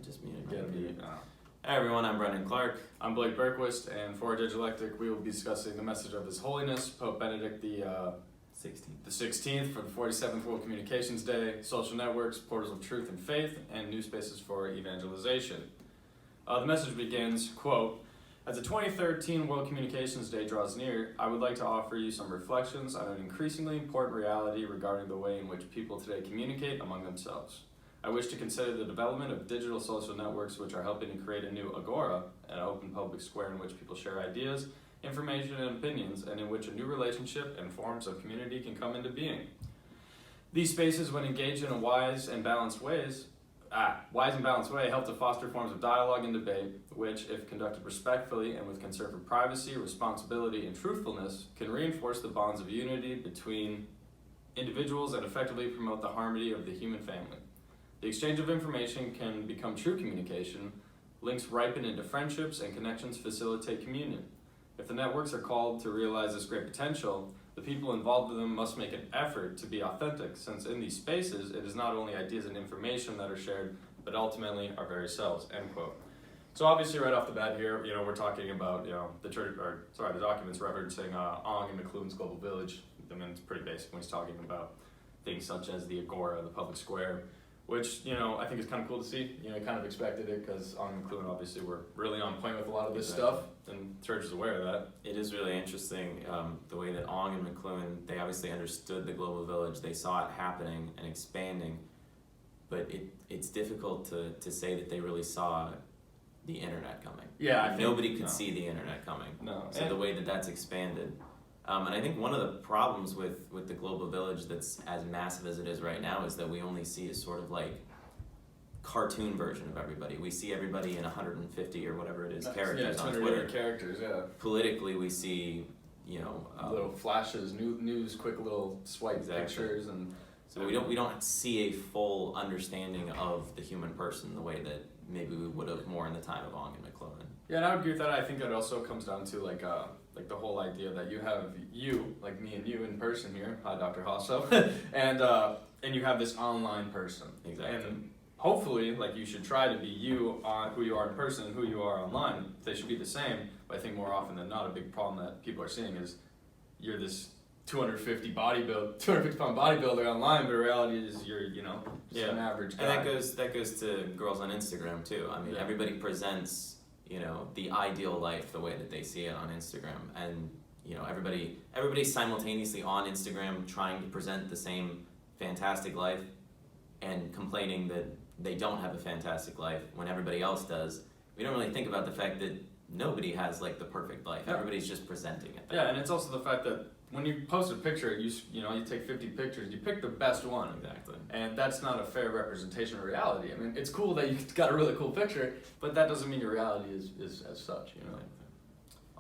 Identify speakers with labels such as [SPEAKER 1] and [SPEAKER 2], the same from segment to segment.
[SPEAKER 1] just mute
[SPEAKER 2] Get
[SPEAKER 1] it.
[SPEAKER 2] me.
[SPEAKER 1] Hey everyone, I'm Brendan Clark.
[SPEAKER 2] I'm Blake Bergquist, and for Digitalectic, we will be discussing the message of His Holiness, Pope Benedict the 16th for the 47th World Communications Day, social networks, portals of truth and faith, and new spaces for evangelization. The message begins, quote, "As the 2013 World Communications Day draws near, I would like to offer you some reflections on an increasingly important reality regarding the way in which people today communicate among themselves. I wish to consider the development of digital social networks which are helping to create a new agora, an open public square in which people share ideas, information, and opinions, and in which a new relationship and forms of community can come into being. These spaces, when engaged in a wise and balanced way, help to foster forms of dialogue and debate, which, if conducted respectfully and with concern for privacy, responsibility, and truthfulness, can reinforce the bonds of unity between individuals and effectively promote the harmony of the human family. The exchange of information can become true communication, links ripen into friendships, and connections facilitate communion. If the networks are called to realize this great potential, the people involved in them must make an effort to be authentic, since in these spaces, it is not only ideas and information that are shared, but ultimately our very selves," end quote. So obviously right off the bat here, we're talking about, the documents referencing Ong and McLuhan's Global Village. I mean, it's pretty basic when he's talking about things such as the agora, the public square, which, I think is kind of cool to see. Kind of expected it because Ong and McLuhan obviously were really on point with a lot of this stuff, and the church is aware of that.
[SPEAKER 1] It is really interesting the way that Ong and McLuhan, they obviously understood the global village, they saw it happening and expanding, but it's difficult to say that they really saw the internet coming.
[SPEAKER 2] Yeah,
[SPEAKER 1] nobody could see the internet coming.
[SPEAKER 2] No.
[SPEAKER 1] So the way that that's expanded. And I think one of the problems with the global village that's as massive as it is right now is that we only see a sort of like cartoon version of everybody. We see everybody in 150 or whatever it is characters on Twitter.
[SPEAKER 2] Characters, yeah.
[SPEAKER 1] Politically, we see,
[SPEAKER 2] little flashes, news, quick little swipe pictures, and
[SPEAKER 1] so we don't see a full understanding of the human person the way that maybe we would have more in the time of Ong and McLuhan.
[SPEAKER 2] Yeah, and I would agree with that. I think it also comes down to like the whole idea that you have you, like me and you in person here, hi Dr. Hasso, and you have this online person.
[SPEAKER 1] Exactly.
[SPEAKER 2] And hopefully, like, you should try to be you on who you are in person and who you are online. They should be the same, but I think more often than not, a big problem that people are seeing is you're this 250 pound bodybuilder online, but in reality is you're, just an average guy.
[SPEAKER 1] And that goes to girls on Instagram too. I mean, everybody presents, the ideal life the way that they see it on Instagram, and everybody's simultaneously on Instagram trying to present the same fantastic life and complaining that they don't have a fantastic life when everybody else does. We don't really think about the fact that nobody has like the perfect life.
[SPEAKER 2] Yeah.
[SPEAKER 1] Everybody's just presenting it.
[SPEAKER 2] Yeah, and it's also the fact that when you post a picture, you take 50 pictures, you pick the best one.
[SPEAKER 1] Exactly.
[SPEAKER 2] And that's not a fair representation of reality. I mean, it's cool that you got a really cool picture, but that doesn't mean your reality is as such,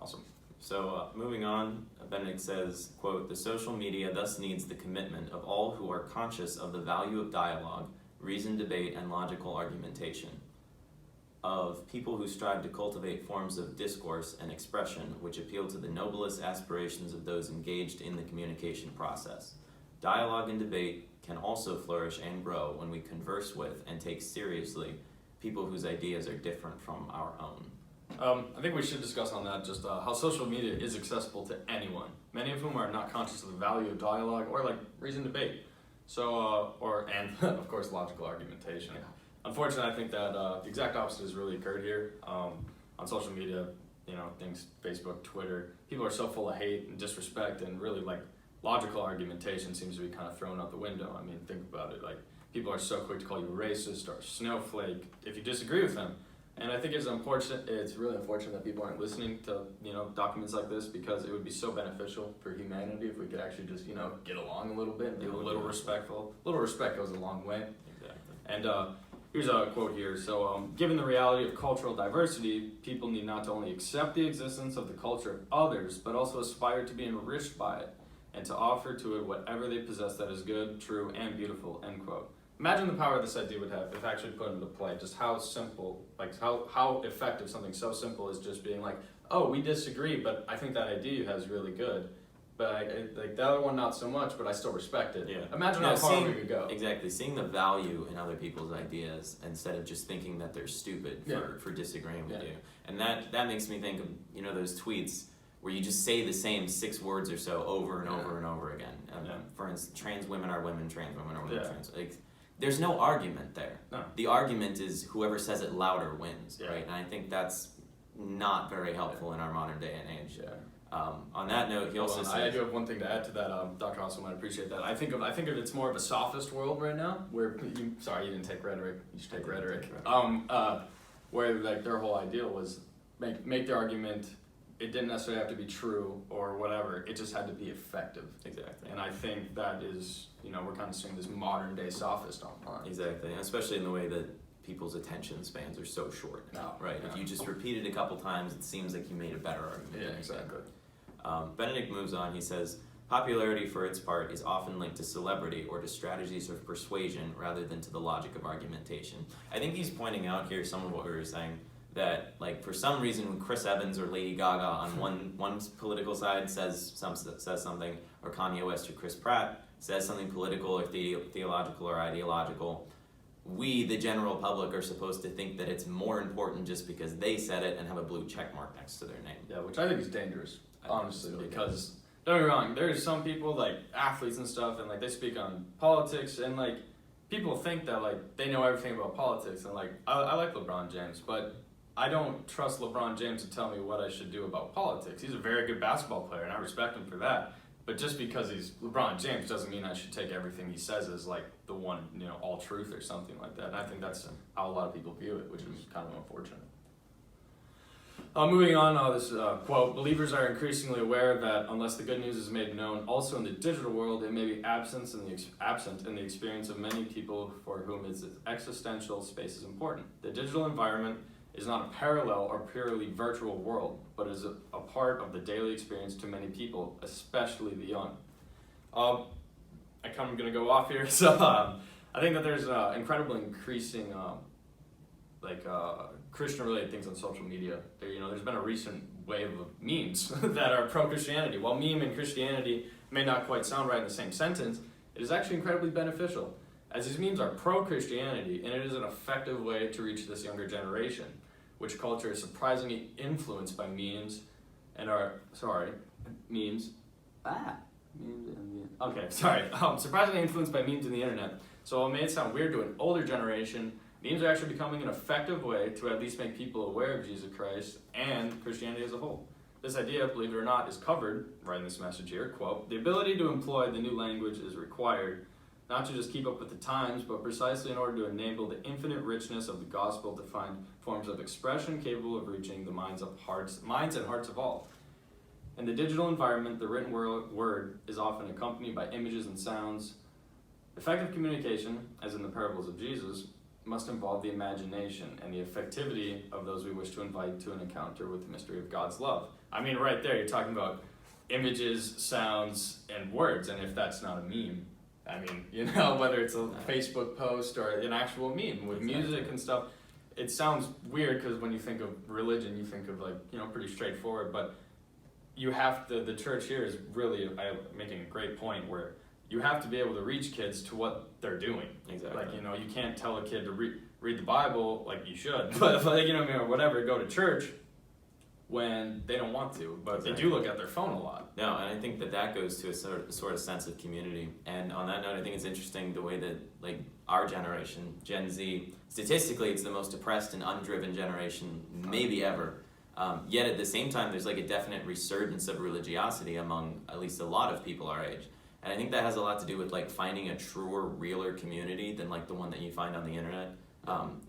[SPEAKER 2] Awesome.
[SPEAKER 1] So moving on, Benedict says, quote, "The social media thus needs the commitment of all who are conscious of the value of dialogue, reasoned debate, and logical argumentation, of people who strive to cultivate forms of discourse and expression which appeal to the noblest aspirations of those engaged in the communication process. Dialogue and debate can also flourish and grow when we converse with and take seriously people whose ideas are different from our own."
[SPEAKER 2] I think we should discuss on that just how social media is accessible to anyone, many of whom are not conscious of the value of dialogue or like reasoned debate. So, and of course logical argumentation. Unfortunately, I think that the exact opposite has really occurred here. On social media, things, Facebook, Twitter, people are so full of hate and disrespect, and really like logical argumentation seems to be kind of thrown out the window. I mean, think about it. Like, people are so quick to call you racist or snowflake if you disagree with them. And I think it's really unfortunate that people aren't listening to, documents like this, because it would be so beneficial for humanity if we could actually just, get along a little bit and be a little respectful. A little respect goes a long way.
[SPEAKER 1] Exactly.
[SPEAKER 2] And here's a quote here. So, given the reality of cultural diversity, people need not only accept the existence of the culture of others, but also aspire to be enriched by it, and to offer to it whatever they possess that is good, true, and beautiful, end quote. Imagine the power this idea would have if actually put into play, just how simple, like how effective something so simple as just being like, oh, we disagree, but I think that idea you have is really good. but like the other one not so much, but I still respect it.
[SPEAKER 1] Yeah.
[SPEAKER 2] Imagine
[SPEAKER 1] No,
[SPEAKER 2] how far
[SPEAKER 1] seeing-
[SPEAKER 2] we could go.
[SPEAKER 1] Exactly, seeing the value in other people's ideas instead of just thinking that they're stupid
[SPEAKER 2] Yeah.
[SPEAKER 1] for disagreeing with
[SPEAKER 2] Yeah.
[SPEAKER 1] you. And that makes me think of, those tweets where you just say the same 6 words or so over and over and over again.
[SPEAKER 2] Yeah.
[SPEAKER 1] For instance, trans women are women, trans women are women,
[SPEAKER 2] Yeah.
[SPEAKER 1] trans. Like, there's no argument there.
[SPEAKER 2] No.
[SPEAKER 1] The argument is whoever says it louder wins,
[SPEAKER 2] Yeah.
[SPEAKER 1] right? And I think that's not very helpful in our modern day and age.
[SPEAKER 2] Yeah.
[SPEAKER 1] On that note, he also
[SPEAKER 2] I
[SPEAKER 1] says,
[SPEAKER 2] do have one thing to add to that. Dr. Hassel might appreciate that. I think of it's more of a sophist world right now, where you didn't take rhetoric. You should take rhetoric. Where like their whole ideal was make their argument. It didn't necessarily have to be true or whatever. It just had to be effective.
[SPEAKER 1] exactly.
[SPEAKER 2] And I think that is, we're kind of seeing this modern day sophist online.
[SPEAKER 1] Exactly, and especially in the way that people's attention spans are so short now, right?
[SPEAKER 2] Yeah.
[SPEAKER 1] If you just repeat it a couple times, it seems like you made a better argument.
[SPEAKER 2] Yeah, exactly.
[SPEAKER 1] Benedict moves on, he says, popularity for its part is often linked to celebrity or to strategies of persuasion rather than to the logic of argumentation. I think he's pointing out here some of what we were saying, that like for some reason when Chris Evans or Lady Gaga on one political side says something, or Kanye West or Chris Pratt says something political or theological or ideological, we, the general public, are supposed to think that it's more important just because they said it and have a blue check mark next to their name.
[SPEAKER 2] Yeah, which I think is dangerous,
[SPEAKER 1] I think
[SPEAKER 2] honestly,
[SPEAKER 1] it's really
[SPEAKER 2] because don't get me wrong, there's some people like athletes and stuff, and like they speak on politics, and like people think that like they know everything about politics, and like I like LeBron James, but I don't trust LeBron James to tell me what I should do about politics. He's a very good basketball player, and I respect him for that. But just because he's LeBron James doesn't mean I should take everything he says as like the one, all truth or something like that. And I think that's how a lot of people view it, which is kind of unfortunate. Moving on, this quote, believers are increasingly aware that unless the good news is made known also in the digital world, it may be absent in the experience of many people for whom its existential space is important. The digital environment is not a parallel or purely virtual world, but is a part of the daily experience to many people, especially the young. I'm going to go off here. So I think that there's incredibly increasing Christian-related things on social media. There's been a recent wave of memes that are pro-Christianity. While meme and Christianity may not quite sound right in the same sentence, it is actually incredibly beneficial, as these memes are pro-Christianity, and it is an effective way to reach this younger generation, which culture is surprisingly influenced by memes and surprisingly influenced by memes and the internet. So while it may sound weird to an older generation, memes are actually becoming an effective way to at least make people aware of Jesus Christ and Christianity as a whole. This idea, believe it or not, is covered right in this message here. Quote, the ability to employ the new language is required, not to just keep up with the times, but precisely in order to enable the infinite richness of the gospel to find forms of expression capable of reaching the minds and hearts of all. In the digital environment, the written word is often accompanied by images and sounds. Effective communication, as in the parables of Jesus, must involve the imagination and the effectivity of those we wish to invite to an encounter with the mystery of God's love. I mean, right there, you're talking about images, sounds, and words, and if that's not a meme, I mean, whether it's a Facebook post or an actual meme with music and stuff, it sounds weird because when you think of religion, you think of pretty straightforward, but you have to, the church here is really making a great point where you have to be able to reach kids to what they're doing.
[SPEAKER 1] Exactly.
[SPEAKER 2] You can't tell a kid to read the Bible like you should, but or whatever, go to church when they don't want to, but They do look at their phone a lot.
[SPEAKER 1] No, and I think that goes to a sort of sense of community. And on that note, I think it's interesting the way that our generation, Gen Z, statistically it's the most oppressed and undriven generation maybe ever. Yet at the same time, there's a definite resurgence of religiosity among at least a lot of people our age. And I think that has a lot to do with finding a truer, realer community than the one that you find on the internet,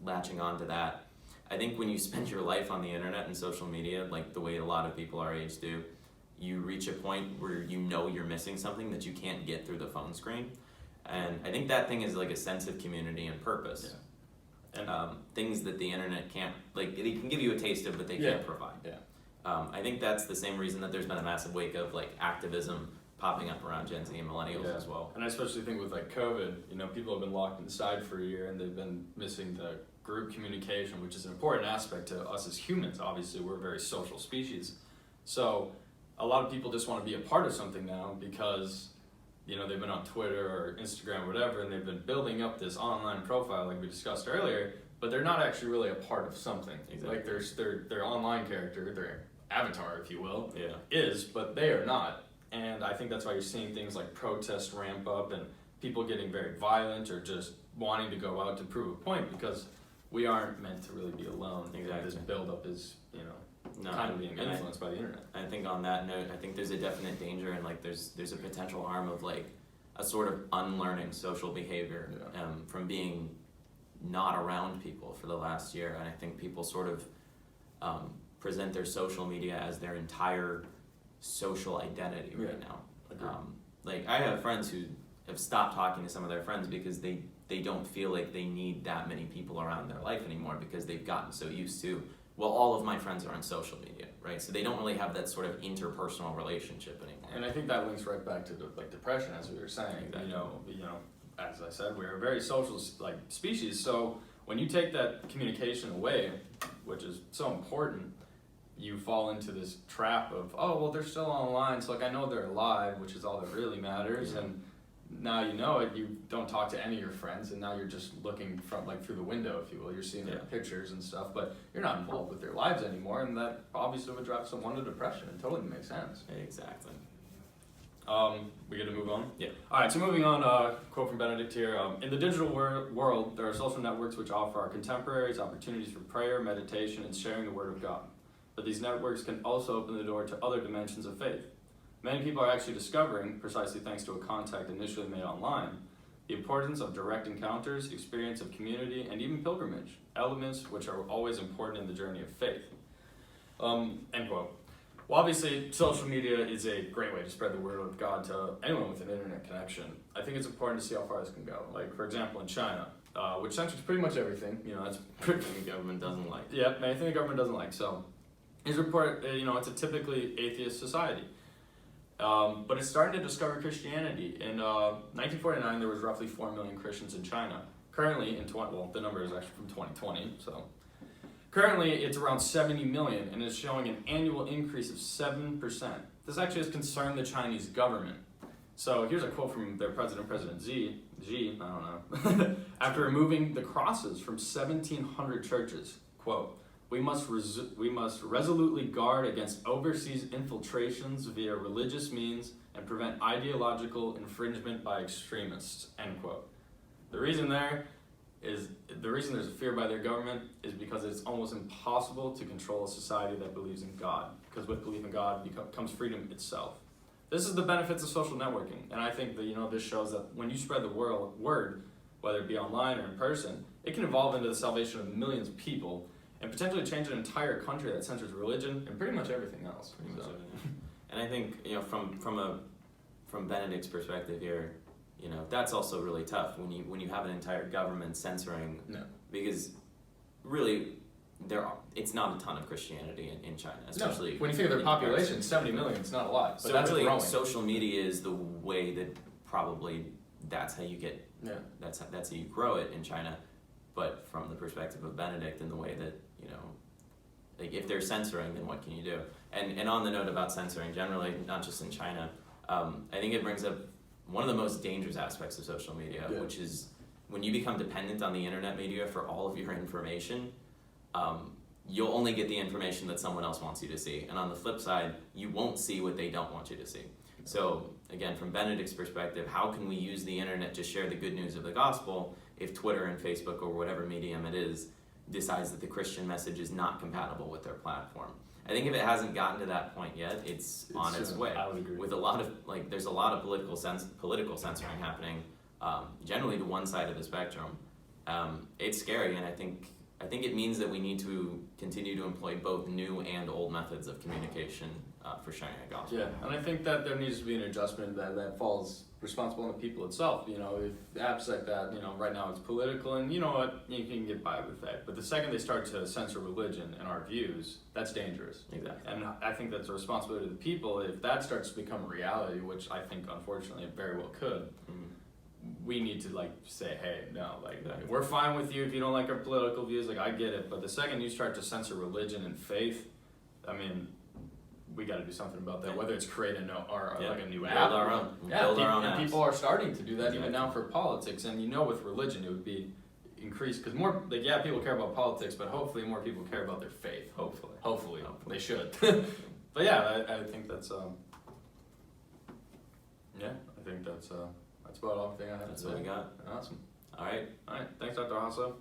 [SPEAKER 1] latching on to that. I think when you spend your life on the internet and social media, the way a lot of people our age do, you reach a point where you're missing something that you can't get through the phone screen. And I think that thing is a sense of community and purpose. Yeah. And things that the internet can't, it can give you a taste of, but they can't provide.
[SPEAKER 2] Yeah.
[SPEAKER 1] I think that's the same reason that there's been a massive wake of activism popping up around Gen Z and millennials as well.
[SPEAKER 2] And I especially think with COVID, people have been locked inside for a year and they've been missing the group communication, which is an important aspect to us as humans. Obviously, we're a very social species. So a lot of people just want to be a part of something now because, you know, they've been on Twitter or Instagram or whatever, and they've been building up this online profile like we discussed earlier, but they're not actually really a part of something.
[SPEAKER 1] Exactly.
[SPEAKER 2] Like their online character, their avatar, if you will,
[SPEAKER 1] Yeah.
[SPEAKER 2] is, but they are not. And I think that's why you're seeing things like protests ramp up and people getting very violent or just wanting to go out to prove a point, because we aren't meant to really be alone.
[SPEAKER 1] Exactly.
[SPEAKER 2] This buildup is, you know,
[SPEAKER 1] No,
[SPEAKER 2] kind of being
[SPEAKER 1] and
[SPEAKER 2] influenced by the internet.
[SPEAKER 1] I think on that note, I think there's a definite danger, and like there's a potential harm of like a sort of unlearning social behavior from being not around people for the last year. And I think people sort of present their social media as their entire social identity right now. Like I have friends who have stopped talking to some of their friends because they don't feel like they need that many people around their life anymore, because they've gotten so used to, well, all of my friends are on social media, right? So they don't really have that sort of interpersonal relationship anymore.
[SPEAKER 2] And I think that links right back to like depression, as we were saying.
[SPEAKER 1] Exactly.
[SPEAKER 2] You know, as I said, we're a very social like species. So when you take that communication away, which is so important, you fall into this trap of, oh, well, they're still online, so like I know they're alive, which is all that really matters. And now you know it, you don't talk to any of your friends, and now you're just looking from like through the window, if you will. You're seeing their pictures and stuff, but you're not involved with their lives anymore, and that obviously would drive someone to depression. It totally makes sense.
[SPEAKER 1] Exactly.
[SPEAKER 2] We get to move on?
[SPEAKER 1] Yeah.
[SPEAKER 2] All right, so moving on, quote from Benedict here. In the digital world, there are social networks which offer our contemporaries opportunities for prayer, meditation, and sharing the Word of God. But these networks can also open the door to other dimensions of faith. Many people are actually discovering, precisely thanks to a contact initially made online, the importance of direct encounters, experience of community, and even pilgrimage, elements which are always important in the journey of faith. End quote. Well, obviously, social media is a great way to spread the word of God to anyone with an internet connection. I think it's important to see how far this can go. Like, for example, in China, which censors pretty much everything. You know, that's
[SPEAKER 1] The government doesn't like.
[SPEAKER 2] yeah, anything the government doesn't like. So, his report, you know, it's a typically atheist society. But it's starting to discover Christianity. In 1949, there was roughly 4 million Christians in China. Currently, the number is actually from 2020, so. Currently, it's around 70 million, and is showing an annual increase of 7%. This actually has concerned the Chinese government. So here's a quote from their president, President Xi, I don't know. After removing the crosses from 1,700 churches, quote, we must resolutely guard against overseas infiltrations via religious means and prevent ideological infringement by extremists, end quote. The reason there's a fear by their government is because it's almost impossible to control a society that believes in God, because with belief in God comes freedom itself. This is the benefits of social networking, and I think that, you know, this shows that when you spread the word, whether it be online or in person, it can evolve into the salvation of millions of people and potentially change an entire country that censors religion and pretty much everything else.
[SPEAKER 1] Pretty much everything. And I think, you know, from Benedict's perspective here, you know, that's also really tough when you have an entire government censoring.
[SPEAKER 2] No.
[SPEAKER 1] Because really it's not a ton of Christianity in China, especially
[SPEAKER 2] when you think of their population, 70 million, it's not a lot, but
[SPEAKER 1] so
[SPEAKER 2] that's
[SPEAKER 1] really
[SPEAKER 2] growing.
[SPEAKER 1] Social media is the way that probably that's how you get that's how you grow it in China. But from the perspective of Benedict and the way that, you know, like if they're censoring, then what can you do? And on the note about censoring generally, not just in China, I think it brings up one of the most dangerous aspects of social media, which is when you become dependent on the internet media for all of your information, you'll only get the information that someone else wants you to see. And on the flip side, you won't see what they don't want you to see. So again, from Benedict's perspective, how can we use the internet to share the good news of the gospel if Twitter and Facebook or whatever medium it is decides that the Christian message is not compatible with their platform? I think if it hasn't gotten to that point yet, it's on its way.
[SPEAKER 2] I would agree.
[SPEAKER 1] With a lot of there's a lot of political censoring happening, generally to one side of the spectrum. It's scary, and I think it means that we need to continue to employ both new and old methods of communication for sharing the gospel.
[SPEAKER 2] Yeah, and I think that there needs to be an adjustment that falls responsible on the people itself. You know, if apps like that, you know, right now it's political, and you know what, you can get by with that. But the second they start to censor religion and our views, that's dangerous.
[SPEAKER 1] Exactly.
[SPEAKER 2] And I think that's a responsibility of the people. If that starts to become a reality, which I think unfortunately it very well could, we need to like say, hey, no, like we're fine with you if you don't like our political views, like I get it. But the second you start to censor religion and faith, I mean, we got to do something about that.
[SPEAKER 1] Yeah.
[SPEAKER 2] Whether it's create a like a new
[SPEAKER 1] Build
[SPEAKER 2] app.
[SPEAKER 1] our own.
[SPEAKER 2] Yeah,
[SPEAKER 1] Build our own
[SPEAKER 2] and
[SPEAKER 1] apps.
[SPEAKER 2] people are starting to do that even
[SPEAKER 1] Exactly.
[SPEAKER 2] now for politics. And with religion, it would be increased because more people care about politics, but hopefully more people care about their faith. Hopefully. They should. But yeah, I think that's I think that's about everything I have.
[SPEAKER 1] That's
[SPEAKER 2] to
[SPEAKER 1] what
[SPEAKER 2] say.
[SPEAKER 1] we got.
[SPEAKER 2] Awesome.
[SPEAKER 1] All right.
[SPEAKER 2] Thanks, Dr. Hasso.